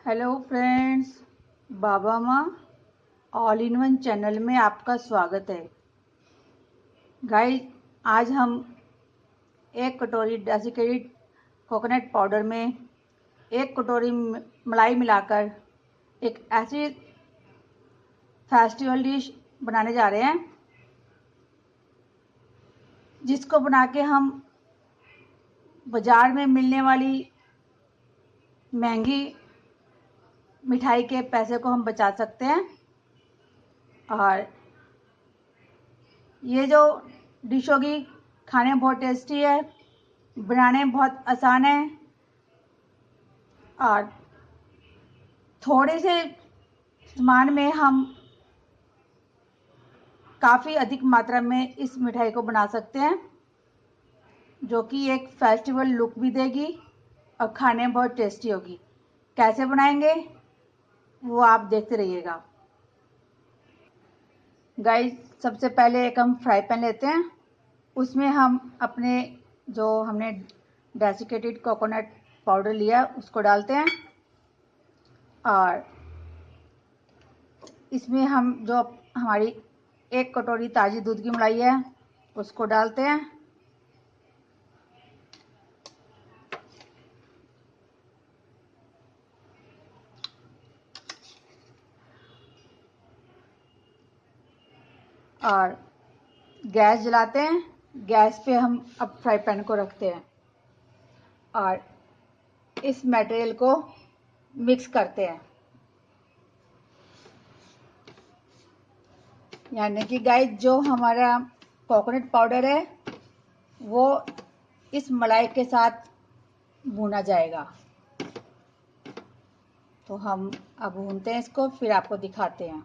Hello friends, बाबा माँ all in one channel में आपका स्वागत है। गाइस, आज हम एक कटोरी डेसिकेटेड कोकोनट पाउडर में एक कटोरी मलाई मिलाकर एक ऐसी फेस्टिवल डिश बनाने जा रहे हैं जिसको बना के हम बाज़ार में मिलने वाली महंगी मिठाई के पैसे को हम बचा सकते हैं। और ये जो डिश होगी खाने में बहुत टेस्टी है, बनाने में बहुत आसान है और थोड़े से सामान में हम काफ़ी अधिक मात्रा में इस मिठाई को बना सकते हैं, जो कि एक फेस्टिवल लुक भी देगी और खाने में बहुत टेस्टी होगी। कैसे बनाएंगे वो आप देखते रहिएगा। गाइस, सबसे पहले एक हम फ्राई पैन लेते हैं, उसमें हम अपने जो हमने डेसिकेटेड कोकोनट पाउडर लिया उसको डालते हैं और इसमें हम जो हमारी एक कटोरी ताज़ी दूध की मलाई है उसको डालते हैं और गैस जलाते हैं। गैस पे हम अब फ्राई पैन को रखते हैं और इस मटेरियल को मिक्स करते हैं। यानी कि गाइस, जो हमारा कोकोनट पाउडर है वो इस मलाई के साथ भूना जाएगा। तो हम अब भूनते हैं इसको, फिर आपको दिखाते हैं।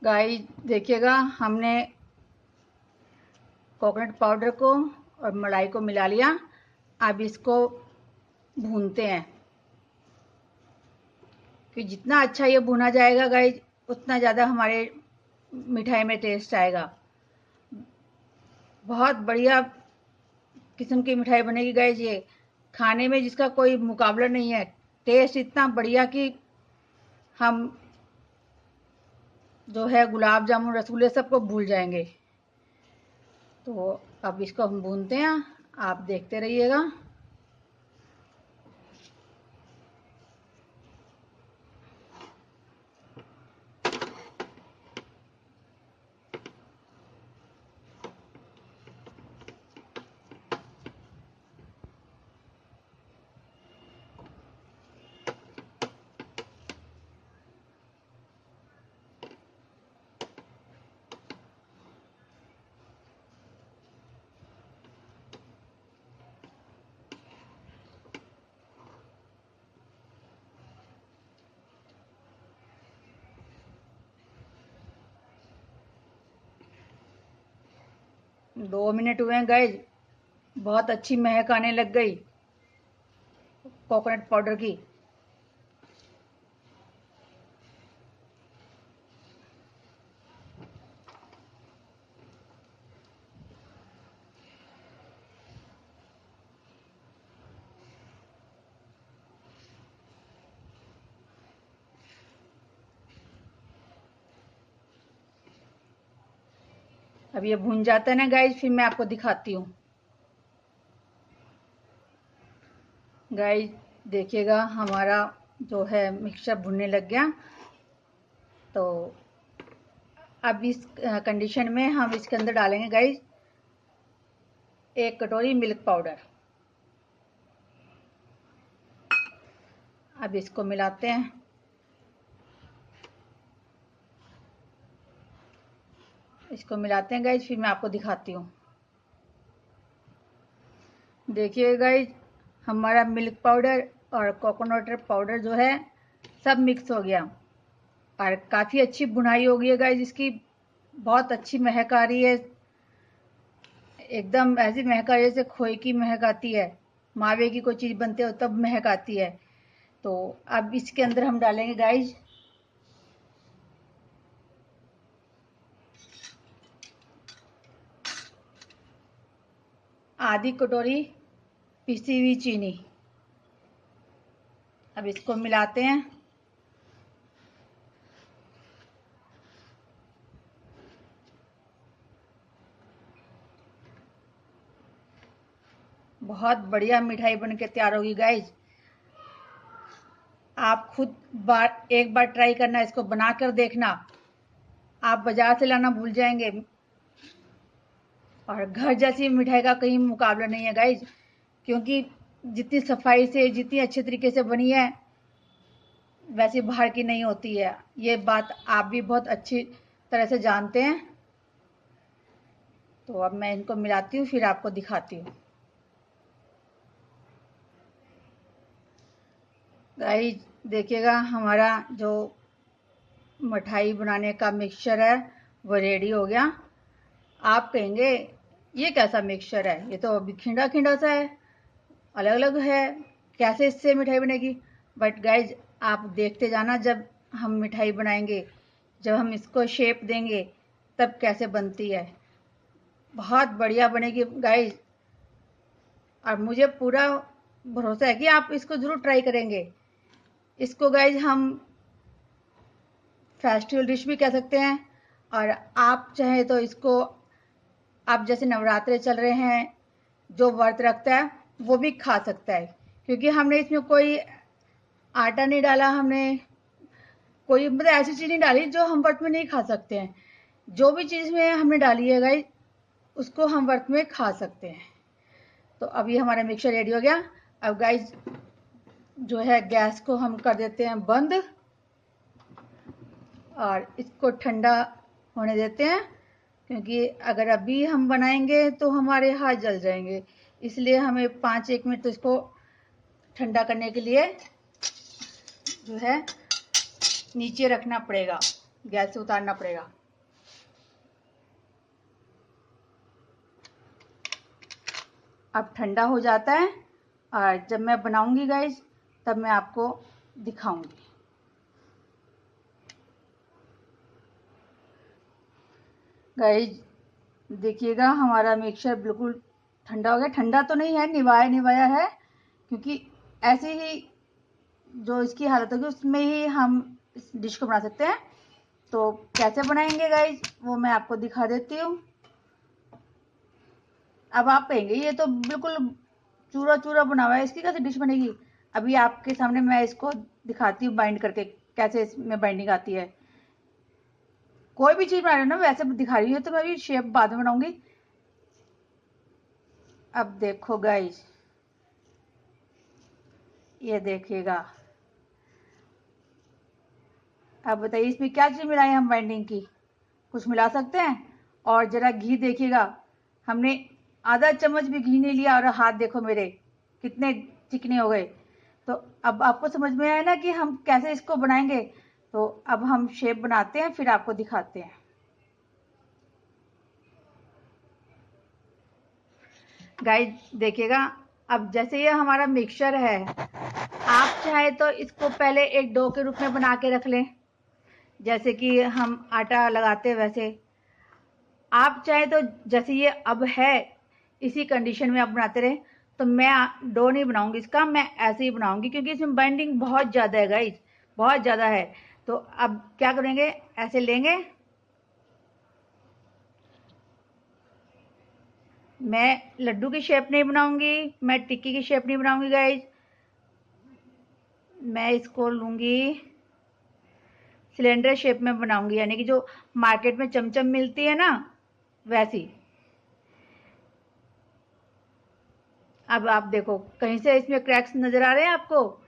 गाइस देखिएगा, हमने कोकोनट पाउडर को और मलाई को मिला लिया। अब इसको भूनते हैं कि जितना अच्छा ये भुना जाएगा गाइस, उतना ज़्यादा हमारे मिठाई में टेस्ट आएगा। बहुत बढ़िया किस्म की मिठाई बनेगी गाइस, ये खाने में जिसका कोई मुकाबला नहीं है। टेस्ट इतना बढ़िया कि हम जो है गुलाब जामुन रसगुल्ले सबको भूल जाएंगे। तो अब इसको हम भूनते हैं, आप देखते रहिएगा। दो मिनट हुए हैं गाइस, बहुत अच्छी महक आने लग गई कोकोनट पाउडर की। अब ये भून जाता है ना गाइस, फिर मैं आपको दिखाती हूँ। गाइस देखिएगा, हमारा जो है मिक्सचर भुनने लग गया। तो अब इस कंडीशन में हम इसके अंदर डालेंगे गाइस एक कटोरी मिल्क पाउडर। अब इसको मिलाते हैं। इसको मिलाते हैं गाइस, फिर मैं आपको दिखाती हूँ। देखिए गाइस, हमारा मिल्क पाउडर और कोकोनट पाउडर जो है सब मिक्स हो गया और काफ़ी अच्छी बुनाई हो गई है गाइस इसकी। बहुत अच्छी महक आ रही है, एकदम ऐसी महक आ रही है जैसे खोए की महक आती है, मावे की कोई चीज़ बनते हो तब महक आती है। तो अब इसके अंदर हम डालेंगे गाइस आधी कटोरी पिसी हुई चीनी। अब इसको मिलाते हैं। बहुत बढ़िया मिठाई बनके तैयार होगी गाइज। आप खुद एक बार ट्राई करना, इसको बना कर देखना, आप बाजार से लाना भूल जाएंगे। और घर जैसी मिठाई का कहीं मुकाबला नहीं है गाइज, क्योंकि जितनी सफाई से, जितनी अच्छे तरीके से बनी है, वैसे बाहर की नहीं होती है। ये बात आप भी बहुत अच्छी तरह से जानते हैं। तो अब मैं इनको मिलाती हूँ, फिर आपको दिखाती हूँ। गाइस देखिएगा, हमारा जो मिठाई बनाने का मिक्सचर है वो रेडी हो गया। आप कहेंगे ये कैसा मिक्सचर है, ये तो अभी खिंडा खिंडा सा है, अलग अलग है, कैसे इससे मिठाई बनेगी। बट गाइज आप देखते जाना, जब हम मिठाई बनाएंगे, जब हम इसको शेप देंगे, तब कैसे बनती है। बहुत बढ़िया बनेगी गाइज, और मुझे पूरा भरोसा है कि आप इसको ज़रूर ट्राई करेंगे। इसको गाइज हम फेस्टिवल डिश भी कह सकते हैं, और आप चाहे तो इसको, आप जैसे नवरात्रे चल रहे हैं, जो व्रत रखता है वो भी खा सकता है, क्योंकि हमने इसमें कोई आटा नहीं डाला, हमने कोई मतलब ऐसी चीज़ नहीं डाली जो हम व्रत में नहीं खा सकते हैं। जो भी चीज़ में हमने डाली है गाइज, उसको हम व्रत में खा सकते हैं। तो अभी हमारा मिक्सचर रेडी हो गया। अब गाइज जो है गैस को हम कर देते हैं बंद, और इसको ठंडा होने देते हैं, क्योंकि अगर अभी हम बनाएंगे तो हमारे हाथ जल जाएंगे। इसलिए हमें 5-1 मिनट तो इसको ठंडा करने के लिए जो है नीचे रखना पड़ेगा, गैस से उतारना पड़ेगा। अब ठंडा हो जाता है, और जब मैं बनाऊंगी गाइज तब मैं आपको दिखाऊंगी। गाइज देखिएगा, हमारा मिक्सचर बिल्कुल ठंडा हो गया। ठंडा तो नहीं है, निवाया निवाया है, क्योंकि ऐसे ही जो इसकी हालत होगी उसमें ही हम इस डिश को बना सकते हैं। तो कैसे बनाएंगे गाइज वो मैं आपको दिखा देती हूँ। अब आप कहेंगे ये तो बिल्कुल चूरा चूरा बना हुआ है, इसकी कैसे डिश बनेगी। अभी आपके सामने मैं इसको दिखाती हूँ बाइंड करके, कैसे इसमें बाइंडिंग आती है। कोई भी चीज बना रही हूँ ना, वैसे दिखा रही हूँ, तो मैं भी शेप बाद में बनाऊंगी। अब देखो गाइज, ये देखिएगा। अब बताइए इसमें क्या चीज मिलाई हम बाइंडिंग की, कुछ मिला सकते हैं। और जरा घी देखिएगा, हमने आधा चम्मच भी घी नहीं लिया, और हाथ देखो मेरे कितने चिकने हो गए। तो अब आपको समझ में आया ना कि हम कैसे इसको बनाएंगे। तो अब हम शेप बनाते हैं, फिर आपको दिखाते हैं। गाइस देखिएगा, अब जैसे ये हमारा मिक्सचर है, आप चाहे तो इसको पहले एक डो के रूप में बना के रख लें, जैसे कि हम आटा लगाते हैं वैसे। आप चाहे तो जैसे ये अब है, इसी कंडीशन में आप बनाते रहे। तो मैं डो नहीं बनाऊंगी इसका, मैं ऐसे ही बनाऊंगी, क्योंकि इसमें बाइंडिंग बहुत ज़्यादा है गाइज, बहुत ज़्यादा है। तो अब क्या करेंगे, ऐसे लेंगे, मैं लड्डू की शेप नहीं बनाऊंगी, मैं टिक्की की शेप नहीं बनाऊंगी गाइज। मैं इसको लूंगी सिलेंडर शेप में बनाऊंगी, यानी कि जो मार्केट में चमचम मिलती है ना, वैसी। अब आप देखो, कहीं से इसमें क्रैक्स नजर आ रहे हैं आपको,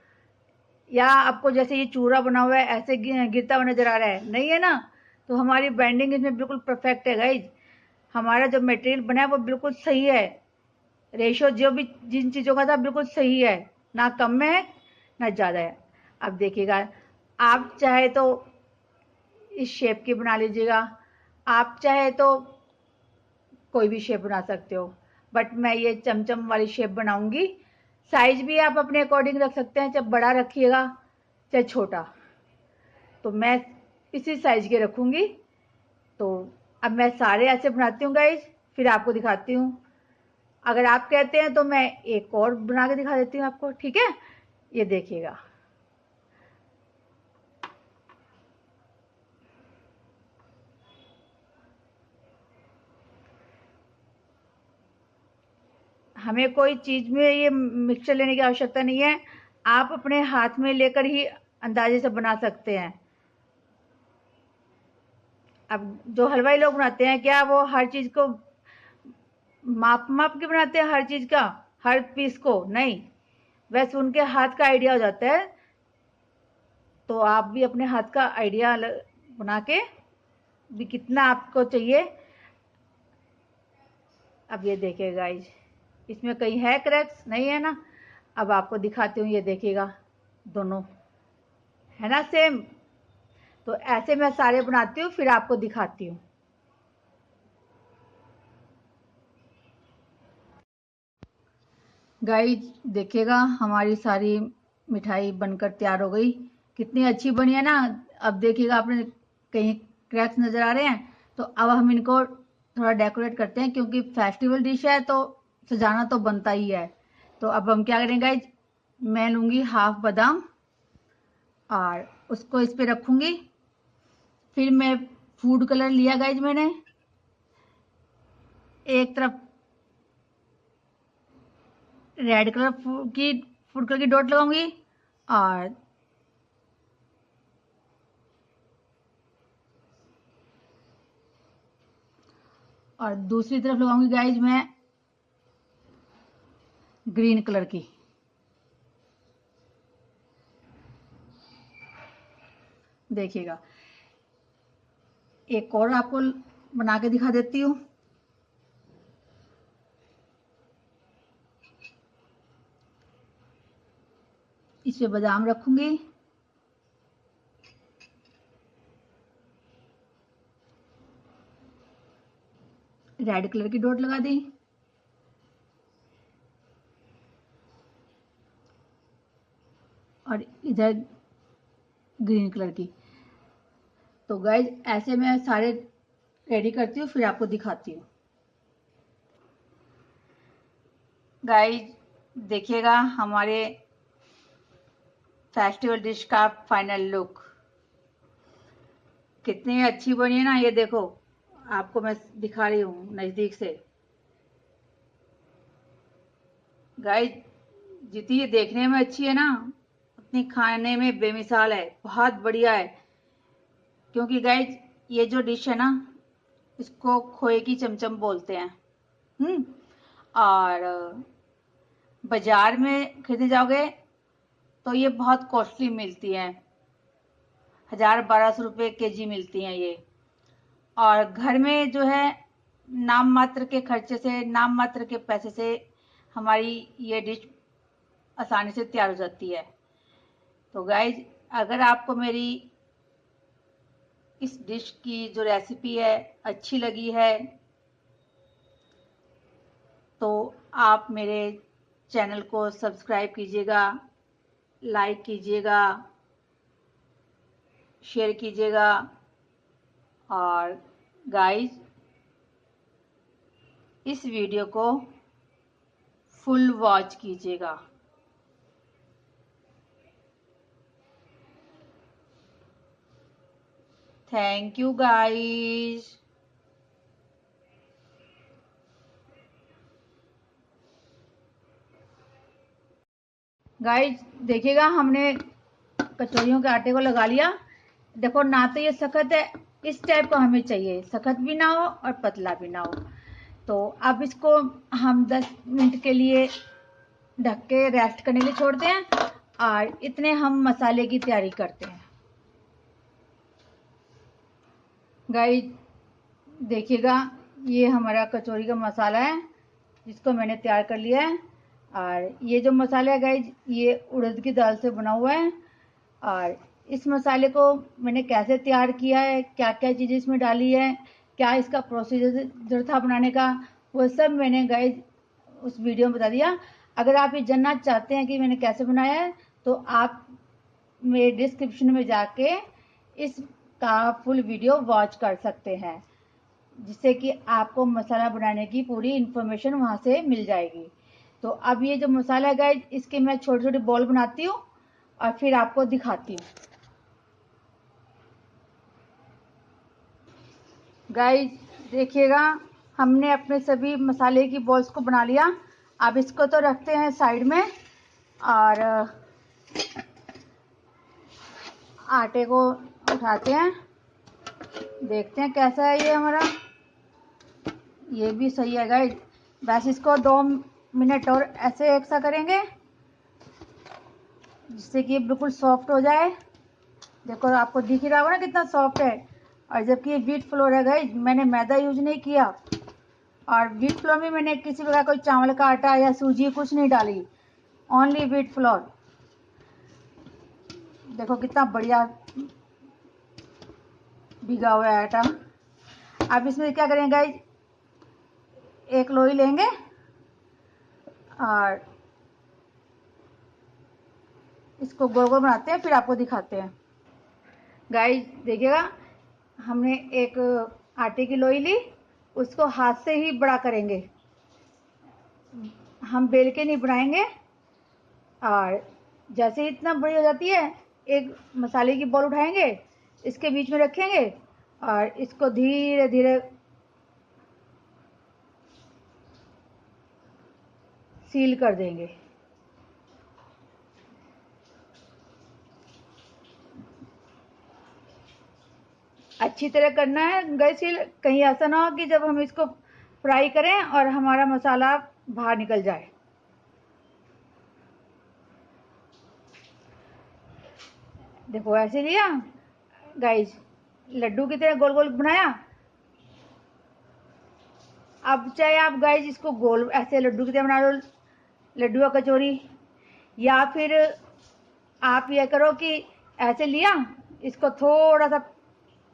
या आपको जैसे ये चूरा बना हुआ है ऐसे गिरता हुआ नजर आ रहा है, नहीं है ना। तो हमारी बाइंडिंग इसमें बिल्कुल परफेक्ट है गाइज। हमारा जो मटेरियल बना है वो बिल्कुल सही है, रेशो जो भी जिन चीज़ों का था बिल्कुल सही है, ना कम में है ना ज़्यादा है। अब देखिएगा, आप चाहे तो इस शेप की बना लीजिएगा, आप चाहे तो कोई भी शेप बना सकते हो, बट मैं ये चमचम वाली शेप बनाऊंगी। साइज भी आप अपने अकॉर्डिंग रख सकते हैं, चाहे बड़ा रखिएगा चाहे छोटा। तो मैं इसी साइज के रखूंगी। तो अब मैं सारे ऐसे बनाती हूँ गाइज, फिर आपको दिखाती हूँ। अगर आप कहते हैं तो मैं एक और बना के दिखा देती हूँ आपको, ठीक है। ये देखिएगा, हमें कोई चीज़ में ये मिक्सचर लेने की आवश्यकता नहीं है, आप अपने हाथ में लेकर ही अंदाजे से बना सकते हैं। अब जो हलवाई लोग बनाते हैं, क्या वो हर चीज़ को माप माप के बनाते हैं, हर चीज़ का, हर पीस को? नहीं, वैसे उनके हाथ का आइडिया हो जाता है, तो आप भी अपने हाथ का आइडिया बना के भी कितना आपको चाहिए। अब ये देखिए गाइज, इसमें कहीं है क्रैक्स? नहीं है ना। अब आपको दिखाती हूँ, ये देखिएगा, दोनों है ना सेम। तो ऐसे मैं सारे बनाती हूँ, फिर आपको दिखाती हूँ। गाइज देखिएगा, हमारी सारी मिठाई बनकर तैयार हो गई। कितनी अच्छी बनी है ना। अब देखिएगा, आपने कहीं क्रैक्स नजर आ रहे हैं? तो अब हम इनको थोड़ा डेकोरेट करते हैं, क्योंकि फेस्टिवल डिश है तो सजाना तो बनता ही है। तो अब हम क्या करेंगे गाइज, मैं लूंगी हाफ बादाम और उसको इस पे रखूंगी। फिर मैं फूड कलर लिया गाइज मैंने, एक तरफ रेड कलर की फूड कलर की डॉट लगाऊंगी और दूसरी तरफ लगाऊंगी गाइज मैं ग्रीन कलर की। देखिएगा, एक और आपको बना के दिखा देती हूँ। इस पे बादाम रखूंगी रेड कलर की डॉट लगा दी और इधर ग्रीन कलर की। तो गाइज ऐसे मैं सारे रेडी करती हूँ, फिर आपको दिखाती हूँ। गाइज देखिएगा, हमारे फेस्टिवल डिश का फाइनल लुक कितनी अच्छी बनी है ना। ये देखो, आपको मैं दिखा रही हूँ नजदीक से। गाइज जितनी ये देखने में अच्छी है ना, उतनी खाने में बेमिसाल है, बहुत बढ़िया है। क्योंकि गाइज ये जो डिश है ना, इसको खोए की चमचम बोलते हैं। और बाजार में खरीदने जाओगे तो ये बहुत कॉस्टली मिलती हैं, 1000-1200 रुपये केजी मिलती हैं ये। और घर में जो है, नाम मात्र के खर्चे से, नाम मात्र के पैसे से हमारी ये डिश आसानी से तैयार हो जाती है। तो गाइज अगर आपको मेरी इस डिश की जो रेसिपी है अच्छी लगी है, तो आप मेरे चैनल को सब्सक्राइब कीजिएगा, लाइक कीजिएगा, शेयर कीजिएगा और गाइज इस वीडियो को फुल वॉच कीजिएगा। Thank you guys. गाइज देखिएगा, हमने कचौरियों के आटे को लगा लिया। देखो ना, तो ये सख्त है, इस टाइप का हमें चाहिए, सख्त भी ना हो और पतला भी ना हो। तो अब इसको हम 10 मिनट के लिए ढक के रेस्ट करने के लिए छोड़ते हैं और इतने हम मसाले की तैयारी करते हैं। गाइस देखिएगा, ये हमारा कचौरी का मसाला है, जिसको मैंने तैयार कर लिया है। और ये जो मसाला है गाइस, ये उड़द की दाल से बना हुआ है। और इस मसाले को मैंने कैसे तैयार किया है, क्या क्या चीज़ें इसमें डाली है, क्या इसका प्रोसीजर था बनाने का, वो सब मैंने गाइस उस वीडियो में बता दिया। अगर आप ये जानना चाहते हैं कि मैंने कैसे बनाया है, तो आप मेरे डिस्क्रिप्शन में जाके इसका फुल वीडियो वॉच कर सकते हैं, जिससे कि आपको मसाला बनाने की पूरी इंफॉर्मेशन वहां से मिल जाएगी। तो अब ये जो मसाला है गाइस, इसके मैं छोटे छोटे बॉल बनाती हूँ और फिर आपको दिखाती हूँ। गाइस देखिएगा, हमने अपने सभी मसाले की बॉल्स को बना लिया। अब इसको तो रखते हैं साइड में और आटे को उठाते हैं, देखते हैं कैसा है ये हमारा। ये भी सही है गाइस। बस इसको 2 मिनट और ऐसे एक सा करेंगे जिससे कि ये बिल्कुल सॉफ्ट हो जाए। देखो आपको दिख ही रहा होगा ना कितना सॉफ्ट है। और जबकि ये व्हीट फ्लोर है गाइस, मैंने मैदा यूज नहीं किया और व्हीट फ्लोर में मैंने किसी प्रकार कोई चावल का आटा या सूजी कुछ नहीं डाली, ओनली व्हीट फ्लोर। देखो कितना बढ़िया भिगा हुआ है आटा। अब इसमें क्या करेंगे गाइस, एक लोई लेंगे और इसको गोल गोल बनाते हैं, फिर आपको दिखाते हैं। गाइस देखिएगा, हमने एक आटे की लोई ली, उसको हाथ से ही बड़ा करेंगे, हम बेल के नहीं बनाएंगे। और जैसे ही इतना बड़ी हो जाती है, एक मसाले की बॉल उठाएंगे, इसके बीच में रखेंगे और इसको धीरे धीरे सील कर देंगे। अच्छी तरह करना है गैस सील, कहीं ऐसा ना हो कि जब हम इसको फ्राई करें और हमारा मसाला बाहर निकल जाए। देखो ऐसे लिया गाइस, लड्डू की तरह गोल गोल बनाया। अब चाहे आप गाइस इसको गोल ऐसे लड्डू की तरह बना लो, लड्डू का कचौरी, या फिर आप ये करो कि ऐसे लिया, इसको थोड़ा सा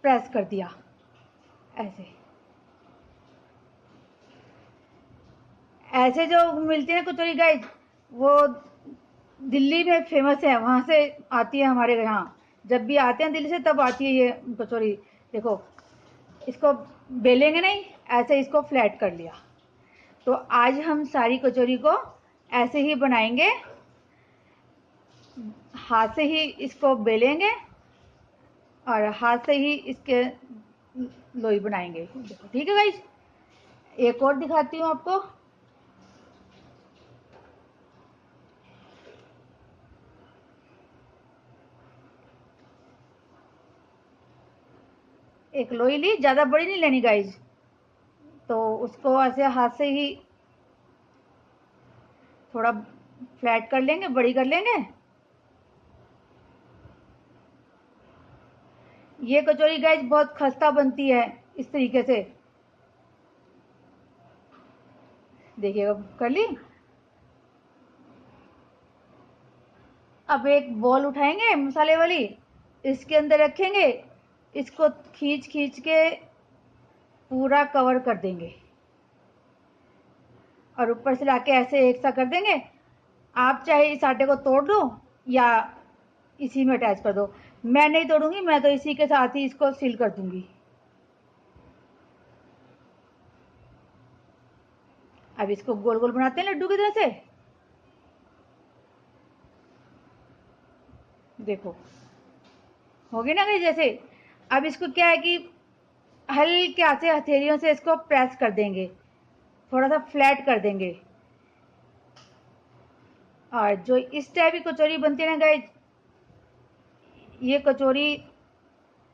प्रेस कर दिया ऐसे। ऐसे जो मिलती है कचौरी गाइस, वो दिल्ली में फेमस है, वहां से आती है हमारे यहाँ। जब भी आते हैं दिल्ली से तब आती है ये कचौरी। देखो इसको बेलेंगे नहीं, ऐसे इसको फ्लैट कर लिया। तो आज हम सारी कचौरी को ऐसे ही बनाएंगे, हाथ से ही इसको बेलेंगे और हाथ से ही इसके लोई बनाएंगे। देखो ठीक है गाइस, एक और दिखाती हूँ आपको। एक लोई ली, ज्यादा बड़ी नहीं लेनी गाइस, तो उसको ऐसे हाथ से ही थोड़ा फ्लैट कर लेंगे, बड़ी कर लेंगे। ये कचौरी गाइस बहुत खस्ता बनती है इस तरीके से। देखिएगा, कर ली। अब एक बॉल उठाएंगे मसाले वाली, इसके अंदर रखेंगे, इसको खींच खींच के पूरा कवर कर देंगे और ऊपर से लाके ऐसे एक सा कर देंगे। आप चाहे इस आटे को तोड़ दो या इसी में अटैच कर दो, मैं नहीं तोड़ूंगी, मैं तो इसी के साथ ही इसको सील कर दूंगी। अब इसको गोल गोल बनाते हैं लड्डू की तरह से। देखो हो गई ना गई जैसे। अब इसको क्या है कि हल्के हाथ से हथेलियों से इसको प्रेस कर देंगे, थोड़ा सा फ्लैट कर देंगे। और जो इस टाइप की कचौरी बनती है ना गाइस, ये कचौरी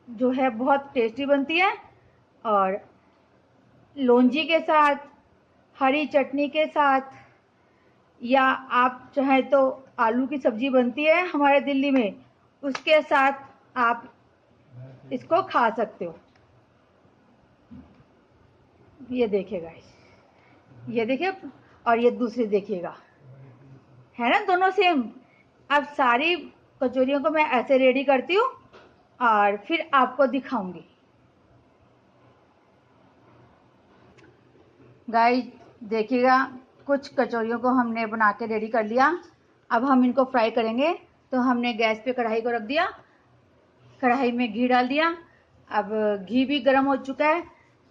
जो है बहुत टेस्टी बनती है। और लौंजी के साथ, हरी चटनी के साथ, या आप चाहे तो आलू की सब्जी बनती है हमारे दिल्ली में, उसके साथ आप इसको खा सकते हो। ये देखिएगा, ये देखिए, और ये दूसरी देखिएगा, है ना दोनों सेम। अब सारी कचौरियों को मैं ऐसे रेडी करती हूँ और फिर आपको दिखाऊंगी। गाइस देखिएगा, कुछ कचौरियों को हमने बना के रेडी कर लिया। अब हम इनको फ्राई करेंगे। तो हमने गैस पे कढ़ाई को रख दिया, कढ़ाई में घी डाल दिया। अब घी भी गर्म हो चुका है,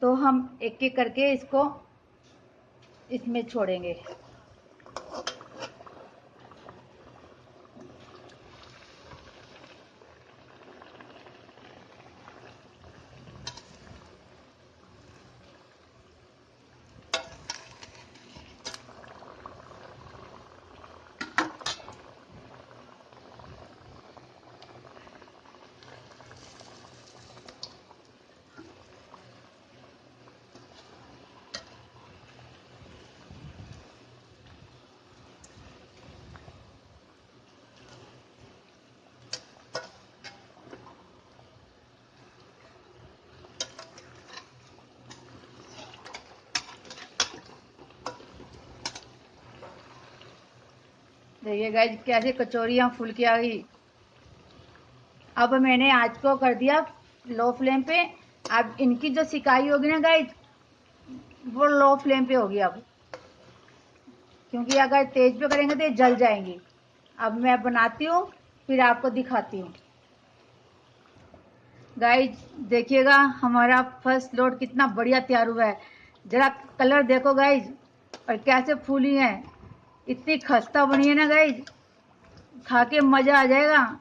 तो हम एक एक करके इसको इसमें छोड़ेंगे। देखिए गाइज कैसे कचौरियाँ फूल के आ गई। अब मैंने आँच को कर दिया लो फ्लेम पे। अब इनकी जो सिकाई होगी ना गाइज वो लो फ्लेम पे होगी अब, क्योंकि अगर तेज पे करेंगे तो ये जल जाएंगी। अब मैं बनाती हूँ फिर आपको दिखाती हूँ। गाइज देखिएगा हमारा फर्स्ट लोड कितना बढ़िया तैयार हुआ है। जरा कलर देखो गाइज, और कैसे फूली है, इतनी खस्ता बनी है ना गाइज, खा के मजा आ जाएगा।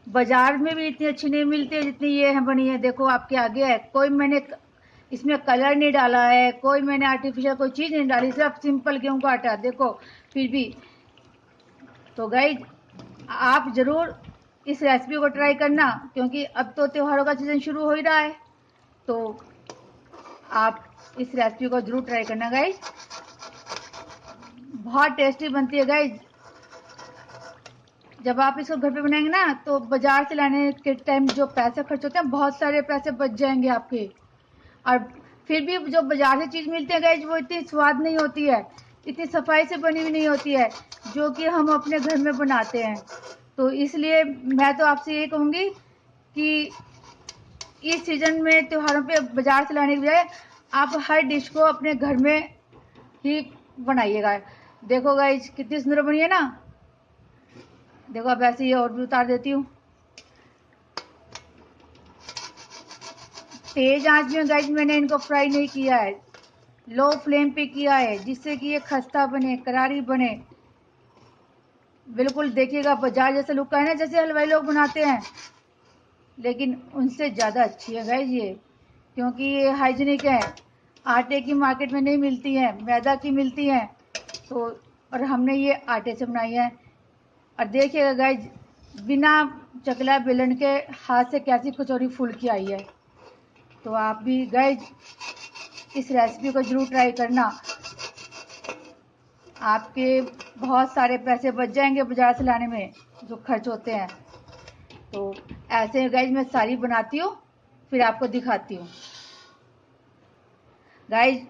बाजार में भी इतनी अच्छी नहीं मिलती है जितनी ये है बनी है। देखो आपके आगे है, कोई मैंने इसमें कलर नहीं डाला है, कोई मैंने आर्टिफिशियल कोई चीज नहीं डाली, सिर्फ सिंपल गेहूं का आटा। देखो फिर भी। तो गाइज आप जरूर इस रेसिपी को ट्राई करना, क्योंकि अब तो त्योहारों का सीजन शुरू हो ही रहा है। तो आप इस रेसिपी को जरूर ट्राई करना गाइज, बहुत टेस्टी बनती है गाइज। जब आप इसको घर पे बनाएंगे ना तो बाजार से लाने के टाइम जो पैसे खर्च होते हैं, बहुत सारे पैसे बच जाएंगे आपके। और फिर भी जो बाजार से चीज मिलती है गाइज वो इतनी स्वाद नहीं होती है, इतनी सफाई से बनी हुई नहीं होती है जो कि हम अपने घर में बनाते हैं। तो इसलिए मैं तो आपसे यही कहूंगी कि इस सीजन में त्योहारों पे बाजार से लाने के बजाय आप हर डिश को अपने घर में ही बनाइएगा। देखो गाइज कितनी सुंदर बनी है ना। देखो अब ऐसे ही और भी उतार देती हूँ। तेज आंच में गाइज मैंने इनको फ्राई नहीं किया है, लो फ्लेम पे किया है, जिससे कि ये खस्ता बने, करारी बने। बिल्कुल देखिएगा बाजार जैसा लुक का है ना, जैसे हलवाई लोग बनाते हैं, लेकिन उनसे ज़्यादा अच्छी है गाइज ये, क्योंकि ये हाइजीनिक है। आटे की मार्केट में नहीं मिलती है, मैदा की मिलती है। तो और हमने ये आटे से बनाई है। और देखिएगा गाइज बिना चकला बेलन के हाथ से कैसी कचौरी फूल की आई है। तो आप भी गाइज इस रेसिपी को जरूर ट्राई करना, आपके बहुत सारे पैसे बच जाएंगे बाजार से लाने में जो खर्च होते हैं। तो ऐसे गाइज मैं सारी बनाती हूँ फिर आपको दिखाती हूँ। गाइज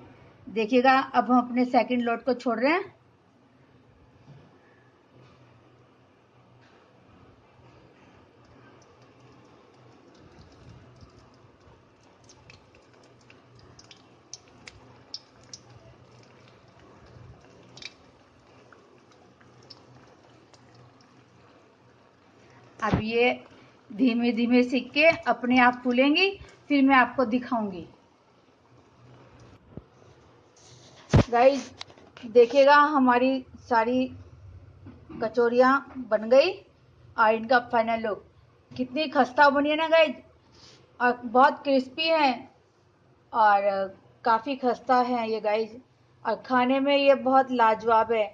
देखिएगा अब हम अपने सेकंड लोड को छोड़ रहे हैं। अब ये धीमे धीमे सीख के अपने आप फूलेंगी, फिर मैं आपको दिखाऊंगी। गाइस देखिएगा हमारी सारी कचौरियाँ बन गई और इनका फाइनल लुक कितनी खस्ता बनी है ना गाइस, और बहुत क्रिस्पी है और काफ़ी खस्ता है ये गाइस, और खाने में ये बहुत लाजवाब है।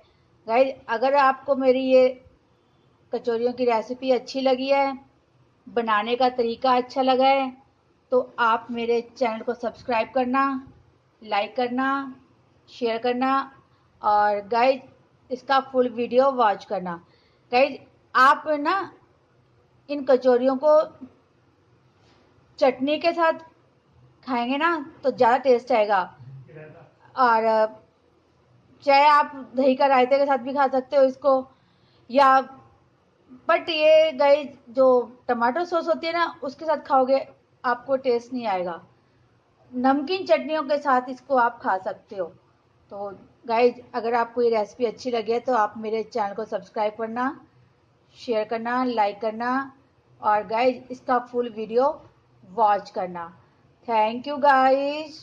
गाइस अगर आपको मेरी ये कचौरियों की रेसिपी अच्छी लगी है, बनाने का तरीका अच्छा लगा है, तो आप मेरे चैनल को सब्सक्राइब करना, लाइक करना, शेयर करना और गाइज इसका फुल वीडियो वॉच करना। गाइज आप ना इन कचौरियों को चटनी के साथ खाएंगे ना तो ज़्यादा टेस्ट आएगा, और चाहे आप दही का रायते के साथ भी खा सकते हो इसको, या बट ये गाइज जो टमाटो सॉस होती है ना उसके साथ खाओगे आपको टेस्ट नहीं आएगा। नमकीन चटनियों के साथ इसको आप खा सकते हो। तो गाइज अगर आपको ये रेसिपी अच्छी लगे तो आप मेरे चैनल को सब्सक्राइब करना, शेयर करना, लाइक करना और गाइज इसका फुल वीडियो वॉच करना। Thank you guys.